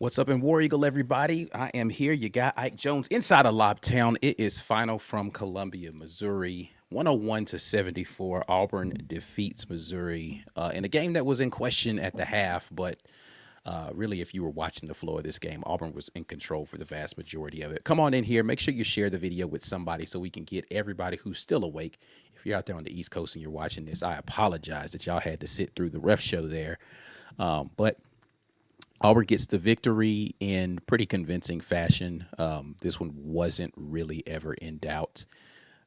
What's up in War Eagle, everybody? I am here. You got Ike Jones inside of LAUB Town. It is final from Columbia, Missouri. 101-74. Auburn defeats Missouri in a game that was in question at the half, but really, if you were watching the flow of this game, Auburn was in control for the vast majority of it. Come on in here. Make sure you share the video with somebody so we can get everybody who's still awake. If you're out there on the East Coast and you're watching this, I apologize that y'all had to sit through the ref show there. But Auburn gets the victory in pretty convincing fashion. This one wasn't really ever in doubt.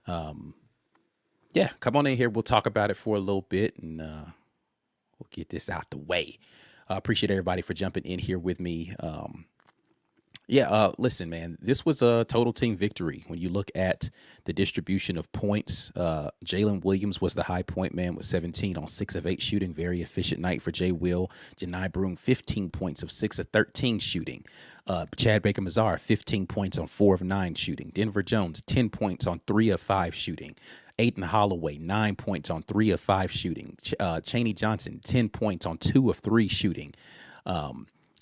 Yeah, come on in here. We'll talk about it for a little bit, and we'll get this out the way. I appreciate everybody for jumping in here with me. Listen, man, this was a total team victory. When you look at the distribution of points, Jalen Williams was the high point man with 17 on 6 of 8 shooting. Very efficient night for Jay Will. Janai Broom, 15 points of 6 of 13 shooting. Chad Baker-Mazar, 15 points on 4 of 9 shooting. Denver Jones, 10 points on 3 of 5 shooting. Aiden Holloway, 9 points on 3 of 5 shooting. Chaney Johnson, 10 points on 2 of 3 shooting. A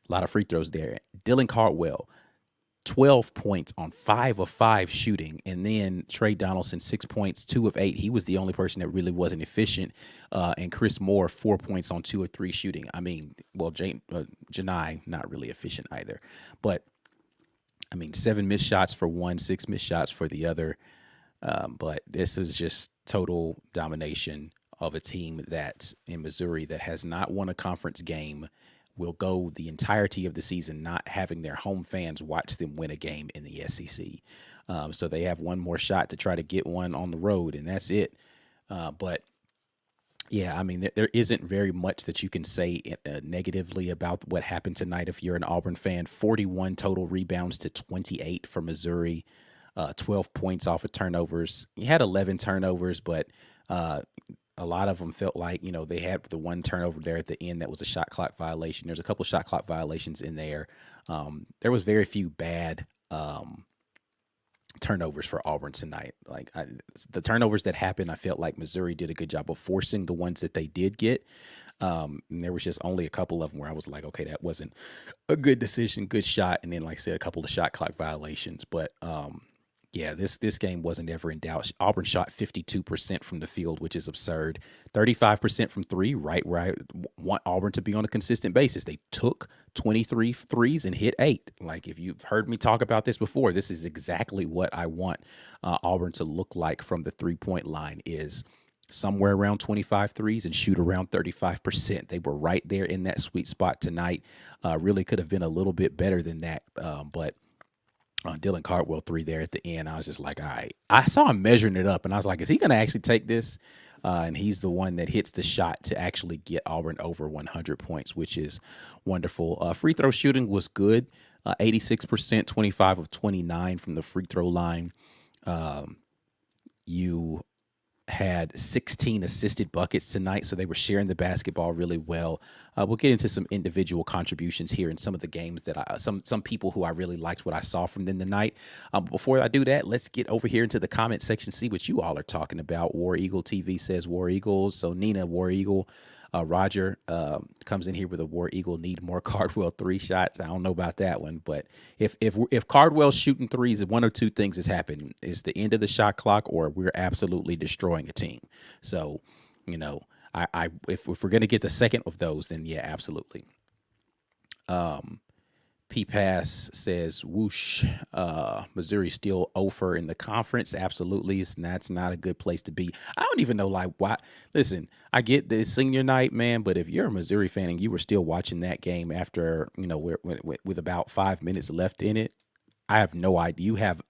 lot of free throws there. Dylan Cardwell, 12 points on 5 of 5 shooting. And then Trey Donaldson, 6 points, 2 of 8. He was the only person that really wasn't efficient. And Chris Moore, 4 points on 2 of 3 shooting. I mean, well, Janai, not really efficient either. But, I mean, 7 missed shots for one, 6 missed shots for the other. But this is just total domination of a team that's in Missouri that has not won a conference game, will go the entirety of the season not having their home fans watch them win a game in the SEC. So they have one more shot to try to get one on the road, and that's it. But yeah, I mean, there isn't very much that you can say negatively about what happened tonight if you're an Auburn fan. 41 total rebounds to 28 for Missouri. 12 points off of turnovers. He had 11 turnovers, but a lot of them felt like, they had the one turnover there at the end that was a shot clock violation. There's a couple shot clock violations in there. There was very few bad turnovers for Auburn tonight. The turnovers that happened, I felt like Missouri did a good job of forcing the ones that they did get. And there was just only a couple of them where I was like, okay, that wasn't a good decision, good shot. And then, like I said, a couple of shot clock violations. But yeah, this game wasn't ever in doubt. Auburn shot 52% from the field, which is absurd. 35% from three, right where I want Auburn to be on a consistent basis. They took 23 threes and hit 8. Like, if you've heard me talk about this before, this is exactly what I want Auburn to look like from the three-point line, is somewhere around 25 threes and shoot around 35%. They were right there in that sweet spot tonight. Really could have been a little bit better than that, but Dylan Cardwell 3 there at the end, I was just like, all right. I saw him measuring it up, and I was like, is he going to actually take this? And he's the one that hits the shot to actually get Auburn over 100 points, which is wonderful. Free throw shooting was good, 86%, 25 of 29 from the free throw line. You had 16 assisted buckets tonight, so they were sharing the basketball really well. We'll get into some individual contributions here in some of the games that some people who I really liked what I saw from them tonight. Before I do that, let's get over here into the comment section, see what you all are talking about. War Eagle TV says War Eagles. So Nina, War Eagle. Roger comes in here with a War Eagle need more Cardwell 3 shots. I don't know about that one, but if Cardwell's shooting threes, one or two things has happened. It's the end of the shot clock, or we're absolutely destroying a team. So, if we're going to get the second of those, then yeah, absolutely. P-Pass says, whoosh, Missouri still over in the conference. Absolutely. That's not a good place to be. I don't even know, why. Listen, I get this senior night, man, but if you're a Missouri fan and you were still watching that game after, with about 5 minutes left in it, I have no idea. You have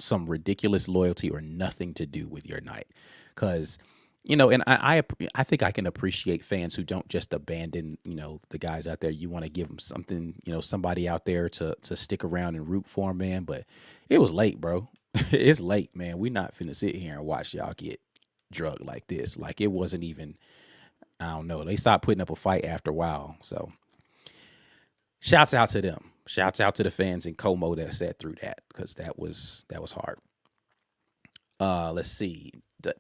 some ridiculous loyalty or nothing to do with your night. Because and I think I can appreciate fans who don't just abandon, the guys out there. You want to give them something, somebody out there to stick around and root for them, man. But it was late, bro. It's late, man. We're not finna sit here and watch y'all get drugged like this. Like, it wasn't even, I don't know. They stopped putting up a fight after a while. So shouts out to them. Shouts out to the fans in Como that sat through that, because that was hard. Let's see.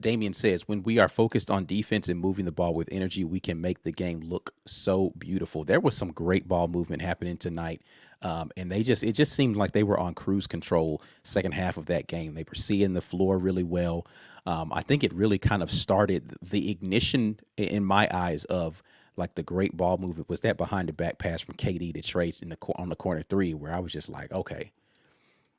Damian says, when we are focused on defense and moving the ball with energy, we can make the game look so beautiful. There was some great ball movement happening tonight. And it just seemed like they were on cruise control second half of that game. They were seeing the floor really well. I think it really kind of started the ignition in my eyes of like the great ball movement was that behind the back pass from KD to Trace on the corner three, where I was just like, okay,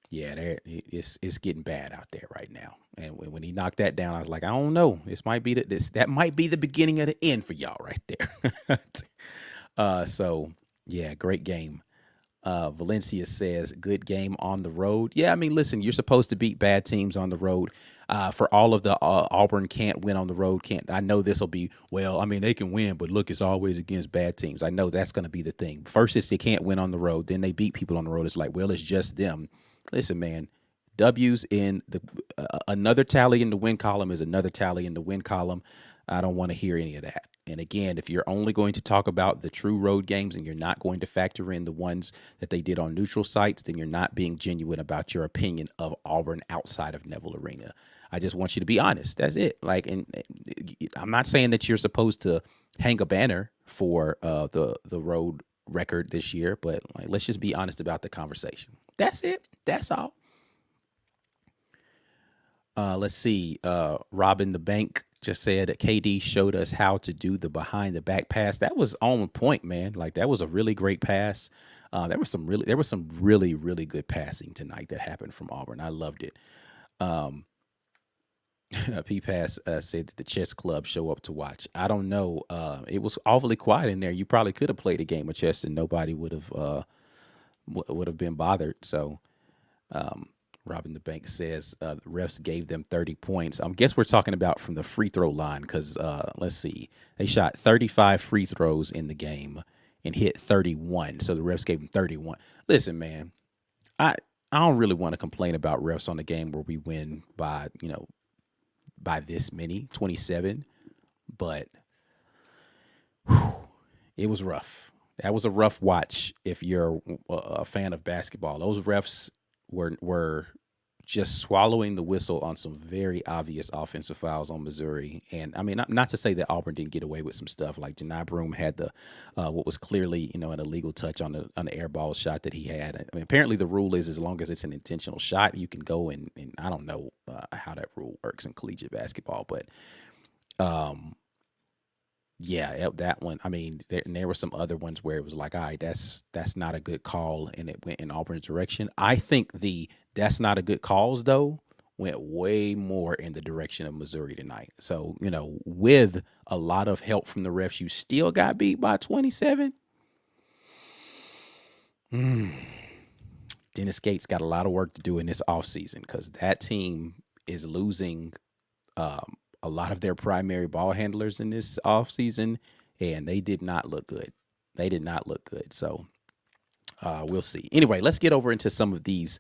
yeah, it's getting bad out there right now. And when he knocked that down, I was like, I don't know, that might be the beginning of the end for y'all right there. So yeah, great game. Valencia says, good game on the road. Yeah, I mean, listen, you're supposed to beat bad teams on the road. For all of the Auburn can't win on the road. I know this will be, well, I mean, they can win, but look, it's always against bad teams. I know that's going to be the thing. First, it's they can't win on the road. Then they beat people on the road. It's like, well, it's just them. Listen, man, W's in the another tally in the win column is another tally in the win column. I don't want to hear any of that. And again, if you're only going to talk about the true road games and you're not going to factor in the ones that they did on neutral sites, then you're not being genuine about your opinion of Auburn outside of Neville Arena. I just want you to be honest. That's it. Like, and I'm not saying that you're supposed to hang a banner for the road record this year, but like, let's just be honest about the conversation. That's it. That's all. Let's see. Robin the Bank just said that KD showed us how to do the behind the back pass. That was on point, man. Like that was a really great pass. There was some really, really good passing tonight that happened from Auburn. I loved it. P-Pass said that the chess club show up to watch. I don't know. It was awfully quiet in there. You probably could have played a game of chess and nobody would have been bothered. So, Robin the Bank says the refs gave them 30 points. I guess we're talking about from the free throw line because let's see. They shot 35 free throws in the game and hit 31. So the refs gave them 31. Listen, man, I don't really want to complain about refs on the game where we win by, by this many, 27. But whew, it was rough. That was a rough watch if you're a fan of basketball. Those refs were just swallowing the whistle on some very obvious offensive fouls on Missouri. And I mean, not to say that Auburn didn't get away with some stuff. Like Janai Broome had the what was clearly an illegal touch on the air ball shot that he had. I mean, apparently the rule is as long as it's an intentional shot, you can go and I don't know how that rule works in collegiate basketball, but yeah, that one. I mean, there were some other ones where it was like, all right, that's not a good call, and it went in Auburn's direction. I think that's not a good calls though went way more in the direction of Missouri tonight. So with a lot of help from the refs, you still got beat by 27. Dennis Gates got a lot of work to do in this offseason because that team is losing a lot of their primary ball handlers in this offseason, and they did not look good. So we'll see. Anyway, let's get over into some of these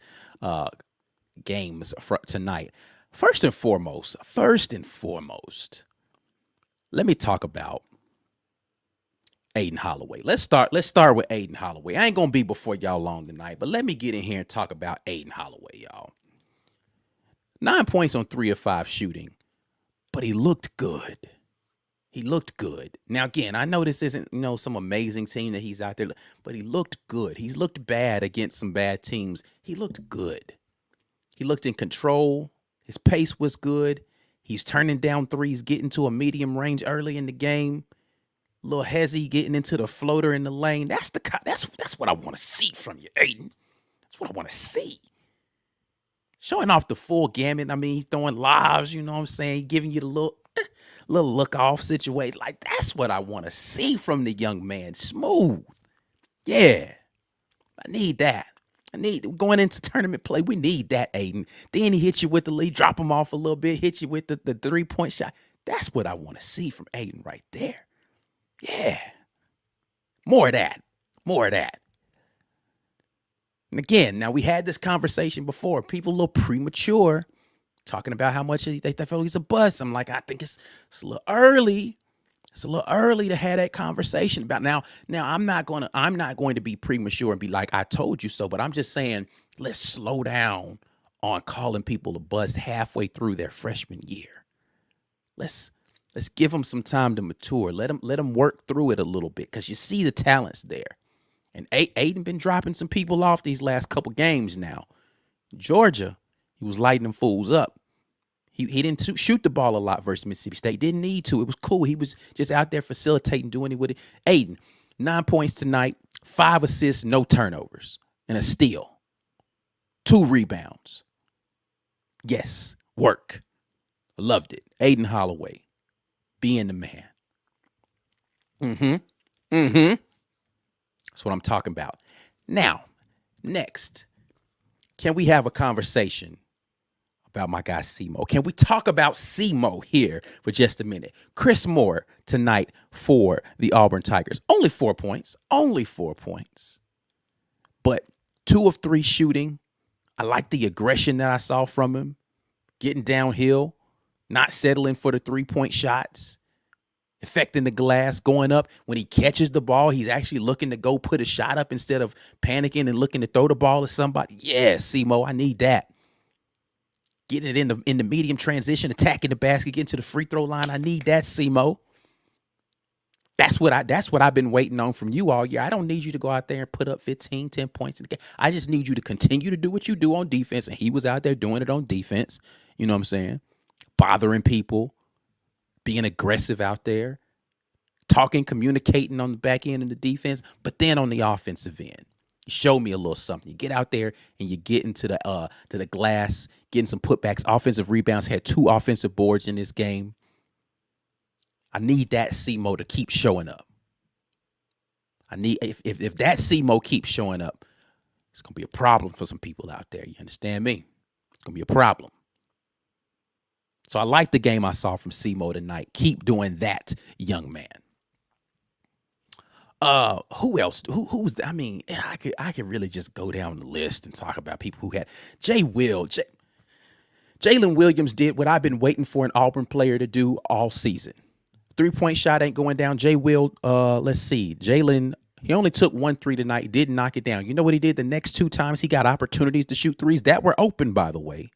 games for tonight. First and foremost, let me talk about Aiden Holloway. Let's start with Aiden Holloway. I ain't going to be before y'all long tonight, but let me get in here and talk about Aiden Holloway, y'all. 9 points on 3 of 5 shooting. But he looked good. Now, again, I know this isn't, some amazing team that he's out there, but he looked good. He's looked bad against some bad teams. He looked good. He looked in control. His pace was good. He's turning down threes, getting to a medium range early in the game. Little hezzy getting into the floater in the lane. That's what I want to see from you, Aiden. That's what I want to see. Showing off the full gamut. I mean, he's throwing lives, you know what I'm saying? Giving you the little look off situation. Like, that's what I want to see from the young man. Smooth. Yeah. I need that. Going into tournament play, we need that, Aiden. Then he hits you with the lead, drop him off a little bit, hit you with the 3-point shot. That's what I want to see from Aiden right there. Yeah. More of that. And again, now we had this conversation before. People a little premature talking about how much they feel he's a bust. I'm like, I think it's a little early. It's a little early to have that conversation about now. I'm not going to be premature and be like, I told you so, but I'm just saying, let's slow down on calling people a bust halfway through their freshman year. Let's give them some time to mature. Let them work through it a little bit because you see the talents there. And Aiden been dropping some people off these last couple games now. Georgia, he was lighting them fools up. He didn't shoot the ball a lot versus Mississippi State. Didn't need to. It was cool. He was just out there facilitating, doing it with it. Aiden, 9 points tonight, 5 assists, no turnovers, and a steal. 2 rebounds. Yes, work. Loved it. Aiden Holloway, being the man. That's what I'm talking about. Now, next, can we have a conversation about my guy Simo? Can we talk about Simo here for just a minute? Chris Moore tonight for the Auburn Tigers. Only 4 points. Only 4 points. But 2 of 3 shooting. I like the aggression that I saw from him. Getting downhill. Not settling for the 3-point shots. Affecting the glass, going up. When he catches the ball, he's actually looking to go put a shot up instead of panicking and looking to throw the ball to somebody. Yeah, Simo, I need that. Getting it in the medium transition, attacking the basket, getting to the free throw line. I need that, Simo. That's what I've been waiting on from you all year. I don't need you to go out there and put up 15, 10 points in the game. I just need you to continue to do what you do on defense. And he was out there doing it on defense. You know what I'm saying? Bothering people, being aggressive out there, talking, communicating on the back end of the defense, but then on the offensive end. You show me a little something. You get out there and you get into the glass, getting some putbacks, offensive rebounds. Had 2 offensive boards in this game. I need that Simo to keep showing up. I need if that Simo keeps showing up, it's gonna be a problem for some people out there. You understand me? It's gonna be a problem. So I like the game I saw from Simo tonight. Keep doing that, young man. Who else? Who's? I mean, I could really just go down the list and talk about people who had Jalen Williams did what I've been waiting for an Auburn player to do all season. 3-point shot ain't going down. Let's see. Jalen, he only took 1 3 tonight, didn't knock it down. You know what he did the next 2 times? He got opportunities to shoot threes that were open, by the way.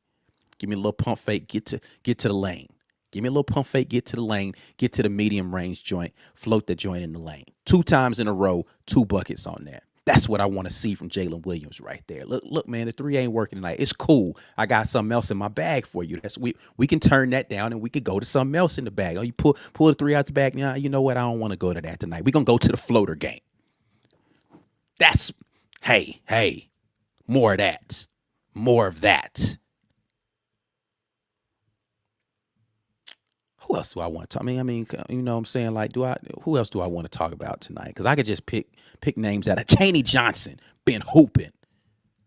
Give me a little pump fake, get to the lane. Give me a little pump fake, get to the lane, get to the medium range joint, float the joint in the lane. 2 times in a row, 2 buckets on that. That's what I want to see from Jalen Williams right there. Look, man, the 3 ain't working tonight. It's cool. I got something else in my bag for you. We can turn that down and we could go to something else in the bag. Oh, you pull the 3 out the bag. Now, you know what? I don't want to go to that tonight. We're going to go to the floater game. That's, hey, more of that. More of that. Who else do I want to? I mean, you know what I'm saying? Like, who else do I want to talk about tonight? Because I could just pick names out of Chaney Johnson, been hooping.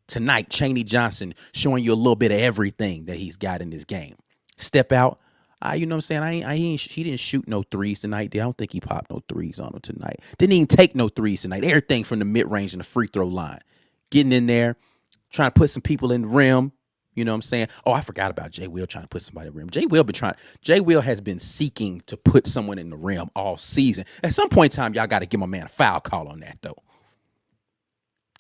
Tonight, Chaney Johnson showing you a little bit of everything that he's got in this game. Step out. You know what I'm saying? He didn't shoot no threes tonight. I don't think he popped no threes on him tonight. Didn't even take no threes tonight. Everything from the mid-range and the free throw line. Getting in there, trying to put some people in the rim. You know what I'm saying? Oh, I forgot about Jay Will trying to put somebody in the rim. Jay Will has been seeking to put someone in the rim all season. At some point in time, y'all got to give my man a foul call on that, though.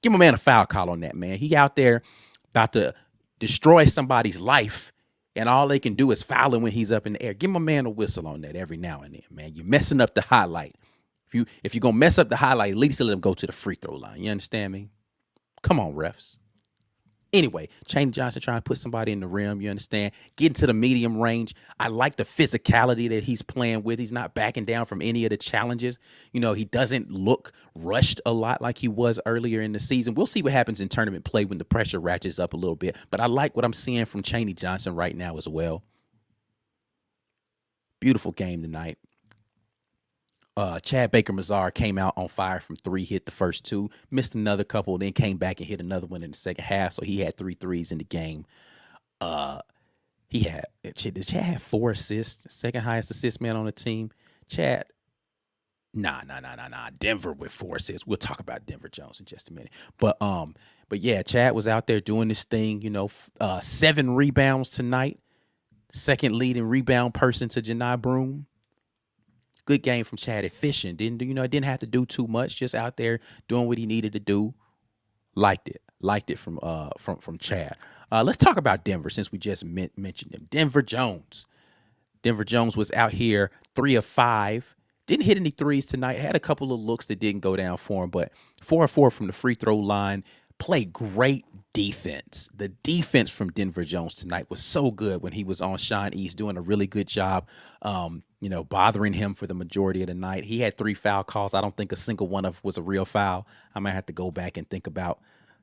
Give my man a foul call on that, man. He out there about to destroy somebody's life, and all they can do is foul him when he's up in the air. Give my man a whistle on that every now and then, man. You're messing up the highlight. If you're going to mess up the highlight, at least let him go to the free throw line. You understand me? Come on, refs. Anyway, Chaney Johnson trying to put somebody in the rim, you understand? Getting to the medium range. I like the physicality that he's playing with. He's not backing down from any of the challenges. You know, he doesn't look rushed a lot like he was earlier in the season. We'll see what happens in tournament play when the pressure ratchets up a little bit. But I like what I'm seeing from Chaney Johnson right now as well. Beautiful game tonight. Chad Baker-Mazar came out on fire from 3, hit the first 2, missed another couple, then came back and hit another one in the second half. So he had 3 threes in the game. Did Chad have 4 assists? Second highest assist man on the team. Chad, nah. Denver with 4 assists. We'll talk about Denver Jones in just a minute. But yeah, Chad was out there doing this thing. You know, 7 rebounds tonight. Second leading rebound person to Janai Broome. Good game from Chad. Efficient. Didn't have to do too much. Just out there doing what he needed to do. Liked it from Chad. Let's talk about Denver since we just mentioned him. Denver Jones. Denver Jones was out here 3 of 5. Didn't hit any threes tonight. Had a couple of looks that didn't go down for him, but 4 of 4 from the free throw line. Played great defense. The defense from Denver Jones tonight was so good when he was on Sean East, doing a really good job, bothering him for the majority of the night. He had 3 foul calls. I don't think a single one of was a real foul. I might have to go back and think about,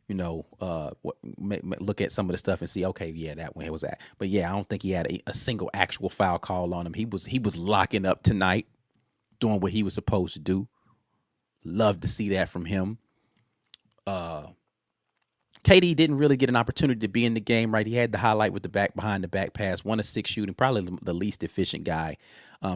look at some of the stuff and see, okay, yeah, that one was that. But yeah, I don't think he had a single actual foul call on him. He was locking up tonight, doing what he was supposed to do. Love to see that from him. KD didn't really get an opportunity to be in the game, right? He had the highlight with the behind the back pass, 1 of 6 shooting, probably the least efficient guy.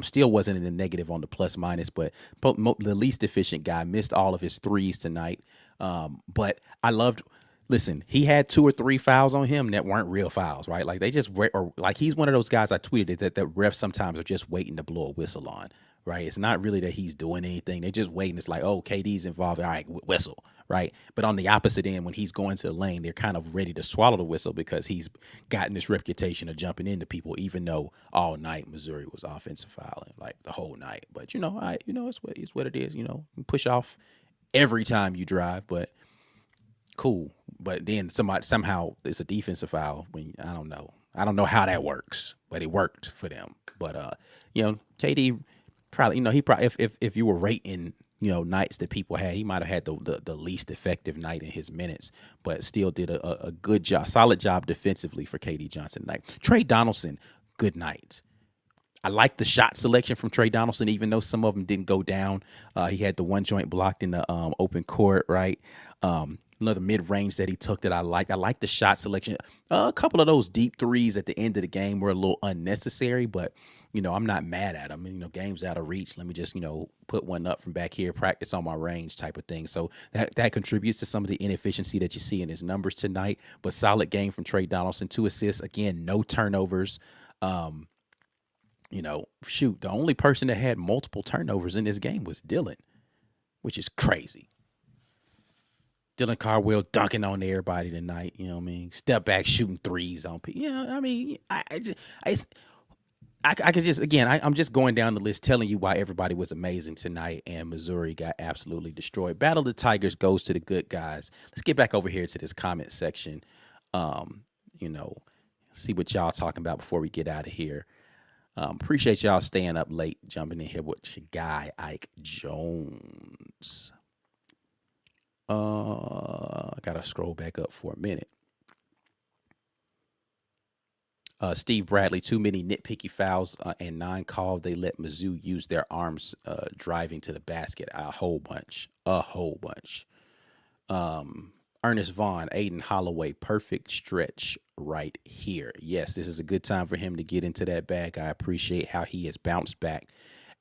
Still wasn't in the negative on the plus minus, but the least efficient guy missed all of his threes tonight. But I loved. Listen, he had 2 or 3 fouls on him that weren't real fouls, right? Like they just or like he's one of those guys. I tweeted that refs sometimes are just waiting to blow a whistle on, right? It's not really that he's doing anything. They're just waiting. It's like, oh, KD's involved. All right, whistle, right? But on the opposite end, when he's going to the lane, they're kind of ready to swallow the whistle because he's gotten this reputation of jumping into people, even though all night Missouri was offensive fouling, like the whole night. But it's what it is. You push off every time you drive, but cool. But then somehow it's a defensive foul when I don't know how that works, but it worked for them. But KD probably, he probably if you were rating, nights that people had, he might have had the least effective night in his minutes, but still did a good job, solid job defensively for KD Johnson tonight. Trey Donaldson, good night. I like the shot selection from Trey Donaldson, even though some of them didn't go down. He had the one joint blocked in the open court, right? Another mid-range that he took that I liked. I like the shot selection. A couple of those deep threes at the end of the game were a little unnecessary, but, I'm not mad at them. Game's out of reach. Let me just, put one up from back here, practice on my range type of thing. So that contributes to some of the inefficiency that you see in his numbers tonight. But solid game from Trey Donaldson, 2 assists. Again, no turnovers. The only person that had multiple turnovers in this game was Dylan, which is crazy. Dylan Cardwell dunking on everybody tonight. Step back shooting threes on people. I could just, again, I'm just going down the list telling you why everybody was amazing tonight and Missouri got absolutely destroyed. Battle of the Tigers goes to the good guys. Let's get back over here to this comment section. See what y'all talking about before we get out of here. Appreciate y'all staying up late, jumping in here with your guy, Ike Jones. I got to scroll back up for a minute. Steve Bradley, too many nitpicky fouls and 9 called. They let Mizzou use their arms driving to the basket a whole bunch. Ernest Vaughn, Aiden Holloway, perfect stretch right here. Yes, this is a good time for him to get into that bag. I appreciate how he has bounced back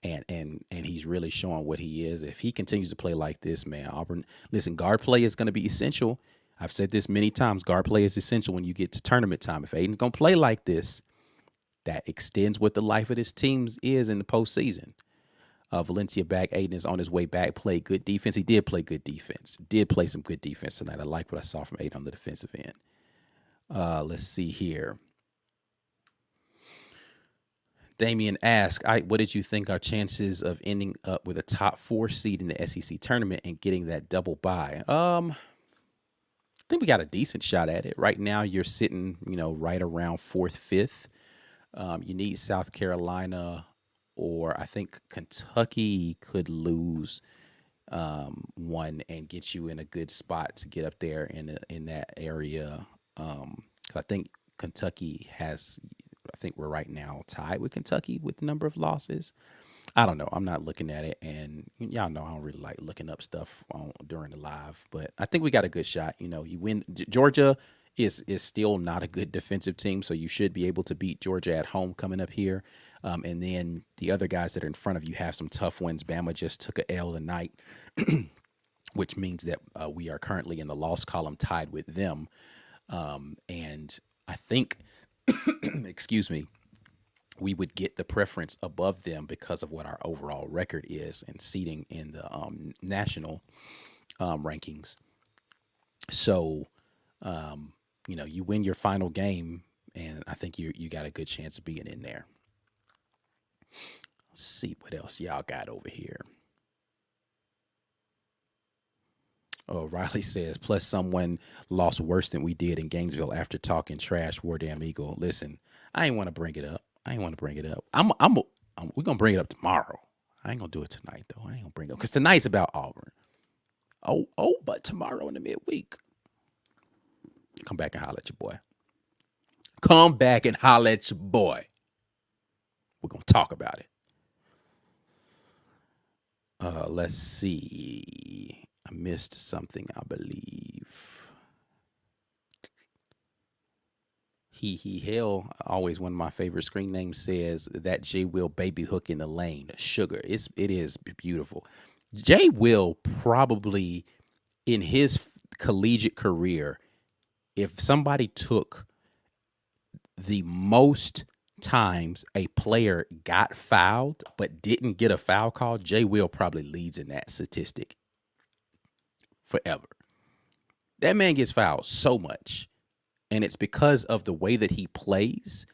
and he's really showing what he is. If he continues to play like this, man, Auburn, listen, guard play is going to be essential. I've said this many times. Guard play is essential when you get to tournament time. If Aiden's going to play like this, that extends what the life of this team is in the postseason. Valencia back. Aiden is on his way back. Played good defense. He did play good defense. Did play some good defense tonight. I like what I saw from Aiden on the defensive end. Let's see here. Damian asked, what did you think our chances of ending up with a top 4 seed in the SEC tournament and getting that double bye? I think we got a decent shot at it. Right now, you're sitting, right around 4th, 5th. You need South Carolina, or I think Kentucky could lose one and get you in a good spot to get up there in that area. I think Kentucky has. I think we're right now tied with Kentucky with the number of losses. I don't know. I'm not looking at it, and y'all know I don't really like looking up stuff during the live, but I think we got a good shot. You win. Georgia is still not a good defensive team, so you should be able to beat Georgia at home coming up here. And then the other guys that are in front of you have some tough wins. Bama just took a L tonight, which means that we are currently in the loss column tied with them. And I think, excuse me, we would get the preference above them because of what our overall record is and seating in the national rankings. So, you win your final game, and I think you got a good chance of being in there. Let's see what else y'all got over here. Oh, Riley says, plus someone lost worse than we did in Gainesville after talking trash. War damn Eagle. Listen, I ain't want to bring it up. I ain't want to bring it up. We're gonna bring it up tomorrow. I ain't gonna do it tonight though. I ain't gonna bring it up because tonight's about Auburn. But tomorrow in the midweek, come back and holler at your boy. Come back and holler at your boy. We're gonna talk about it. Let's see. I missed something, I believe. He hell, always one of my favorite screen names says that J Will baby hook in the lane. Sugar. It is beautiful. J Will probably in his collegiate career, if somebody took the most times a player got fouled but didn't get a foul call, J Will probably leads in that statistic forever. That man gets fouled so much. And it's because of the way that he plays,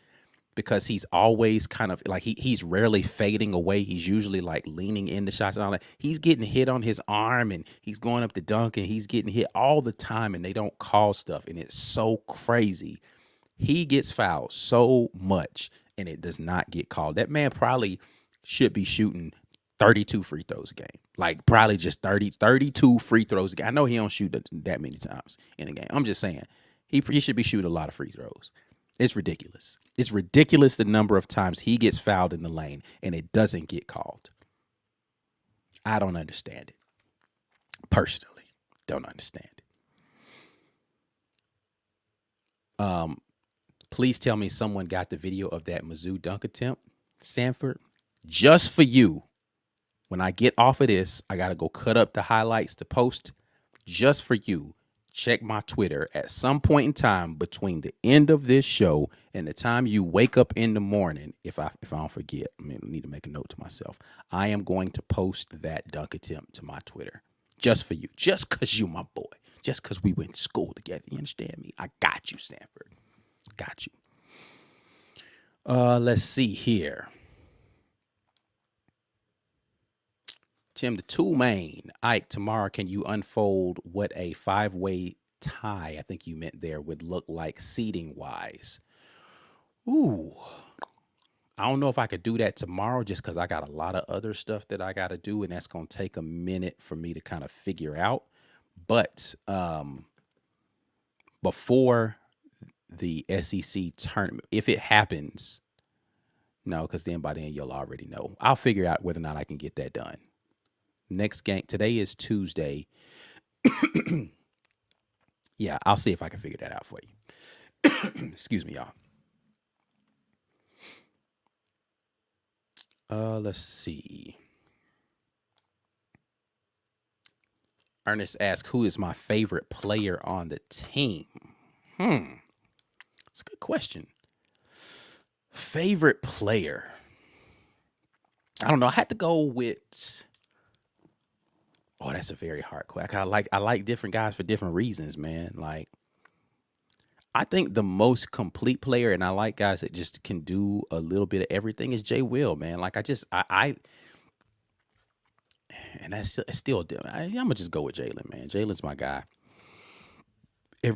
because he's always kind of like he's rarely fading away. He's usually like leaning into shots and all that. He's getting hit on his arm and he's going up to dunk and he's getting hit all the time and they don't call stuff. And it's so crazy. He gets fouled so much and it does not get called. That man probably should be shooting 32 free throws a game. Like probably just 32 free throws a game. I know he don't shoot that many times in a game. I'm just saying he should be shooting a lot of free throws. It's ridiculous. It's ridiculous the number of times he gets fouled in the lane and it doesn't get called. I don't understand it. Personally, don't understand it. Please tell me someone got the video of that Mizzou dunk attempt, Sanford, just for you. When I get off of this, I got to go cut up the highlights to post just for you. Check my Twitter at some point in time between the end of this show and the time you wake up in the morning. If I don't forget, I need to make a note to myself. I am going to post that dunk attempt to my Twitter just for you, just because you my boy, just because we went to school together. You understand me? I got you, Stanford. Got you. Let's see here. Tim, the two main. Ike, tomorrow, can you unfold what a 5-way tie, I think you meant there, would look like seating wise? Ooh. I don't know if I could do that tomorrow just because I got a lot of other stuff that I got to do, and that's going to take a minute for me to kind of figure out. But before the SEC tournament, if it happens, no, because then by then you'll already know. I'll figure out whether or not I can get that done. Next game, today is Tuesday. Yeah, I'll see if I can figure that out for you. Excuse me, y'all. Let's see. Ernest asks, who is my favorite player on the team? That's a good question. Favorite player. I don't know. I had to go with. Oh, that's a very hard question. I like different guys for different reasons, man. Like, I think the most complete player, and I like guys that just can do a little bit of everything, is Jay Will, man. Like, and that's still, I'm gonna just go with Jalen, man. Jalen's my guy.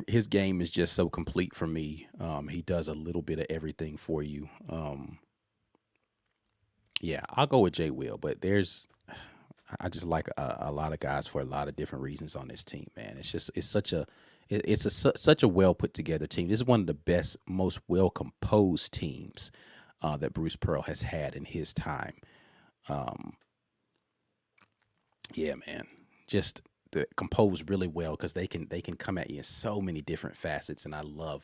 His game is just so complete for me. He does a little bit of everything for you. Yeah, I'll go with Jay Will, but I just like a lot of guys for a lot of different reasons on this team, man. Such a well put together team. This is one of the best, most well composed teams that Bruce Pearl has had in his time. Yeah, man, just composed really well because they can come at you in so many different facets, and I love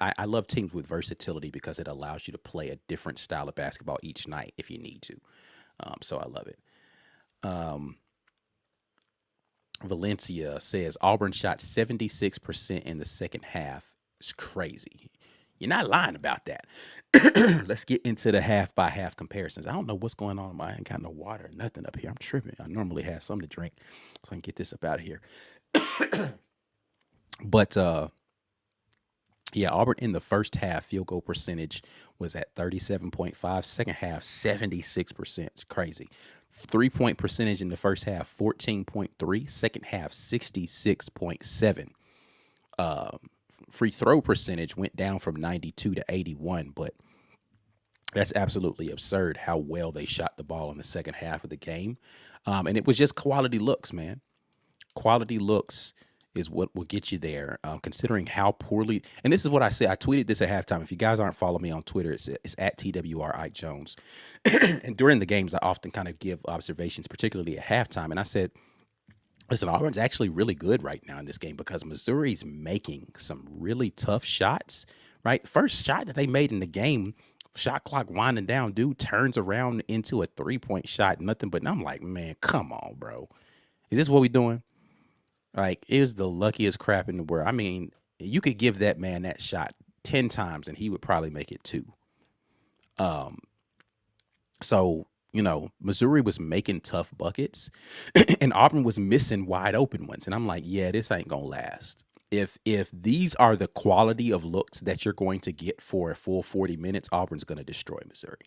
I love teams with versatility because it allows you to play a different style of basketball each night if you need to. So I love it. Valencia says Auburn shot 76% in the second half. It's crazy. You're not lying about that. Let's get into the half by half comparisons. I don't know what's going on. I ain't got no water or nothing up here. I'm tripping. I normally have something to drink so I can get this up out of here. But Yeah, Auburn in the first half field goal percentage was at 37.5. Second half, 76%. Crazy. 3-point percentage in the first half, 14.3. Second half, 66.7. Free throw percentage went down from 92 to 81, but that's absolutely absurd how well they shot the ball in the second half of the game. And it was just quality looks, man. Quality looks is what will get you there, considering how poorly. And this is what I said. I tweeted this at halftime. If you guys aren't following me on Twitter, it's at TWRI Jones. And during the games, I often kind of give observations, particularly at halftime. And I said, listen, Auburn's actually really good right now in this game because Missouri's making some really tough shots, right? First shot that they made in the game, shot clock winding down, dude turns around into a 3-point shot, nothing but. And I'm like, man, come on, bro. Is this what we doing? Like, it was the luckiest crap in the world. I mean, you could give that man that shot 10 times and he would probably make it 2. So, Missouri was making tough buckets and Auburn was missing wide open ones. And I'm like, yeah, this ain't going to last. If these are the quality of looks that you're going to get for a full 40 minutes, Auburn's going to destroy Missouri.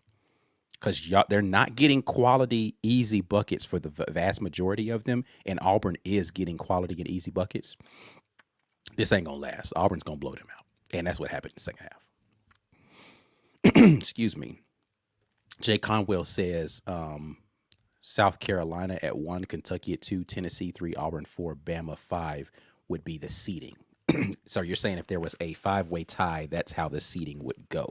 Because they're not getting quality, easy buckets for the vast majority of them, and Auburn is getting quality and easy buckets. This ain't going to last. Auburn's going to blow them out, and that's what happened in the second half. Excuse me. Jay Conwell says South Carolina at 1, Kentucky at 2, Tennessee 3, Auburn 4, Bama 5 would be the seeding. So you're saying if there was a 5-way tie, that's how the seeding would go.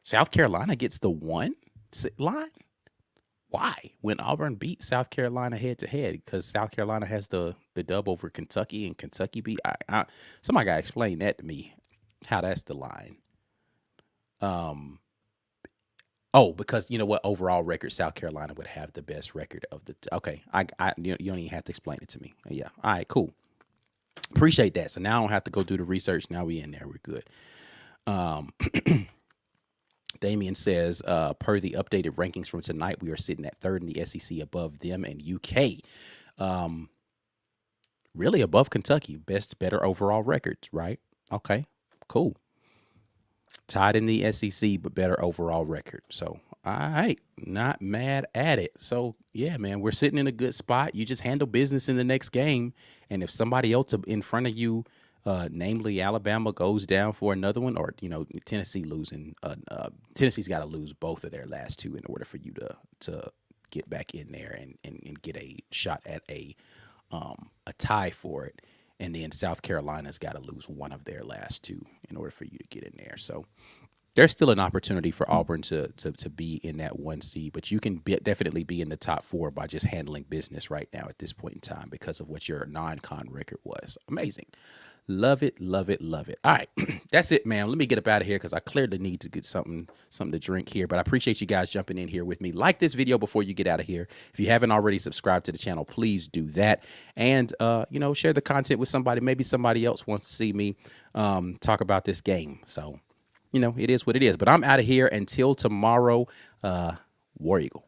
South Carolina gets the 1 line? Why? When Auburn beat South Carolina head to head, because South Carolina has the dub over Kentucky and Kentucky beat. Somebody got to explain that to me, how that's the line. Because you know what? Overall record, South Carolina would have the best record of the. Okay, you don't even have to explain it to me. Yeah. All right. Cool. Appreciate that. So now I don't have to go do the research. Now we in there. We're good. Damien says, per the updated rankings from tonight, we are sitting at 3rd in the SEC, above them and UK. Really above Kentucky. Better overall records, right? Okay, cool. Tied in the SEC, but better overall record. So, all right, not mad at it. So, yeah, man, we're sitting in a good spot. You just handle business in the next game. And if somebody else in front of you, namely Alabama, goes down for another one, or Tennessee losing, Tennessee's got to lose both of their last 2 in order for you to get back in there and get a shot at a tie for it. And then South Carolina's got to lose one of their last 2 in order for you to get in there. So there's still an opportunity for Auburn to be in that 1 seed, but you can definitely be in the top 4 by just handling business right now at this point in time because of what your non-con record was. Amazing. Love it, love it, love it. All right, that's it, man. Let me get up out of here because I clearly need to get something to drink here. But I appreciate you guys jumping in here with me. Like this video before you get out of here. If you haven't already subscribed to the channel, please do that. And, share the content with somebody. Maybe somebody else wants to see me talk about this game. So, it is what it is. But I'm out of here until tomorrow. War Eagle.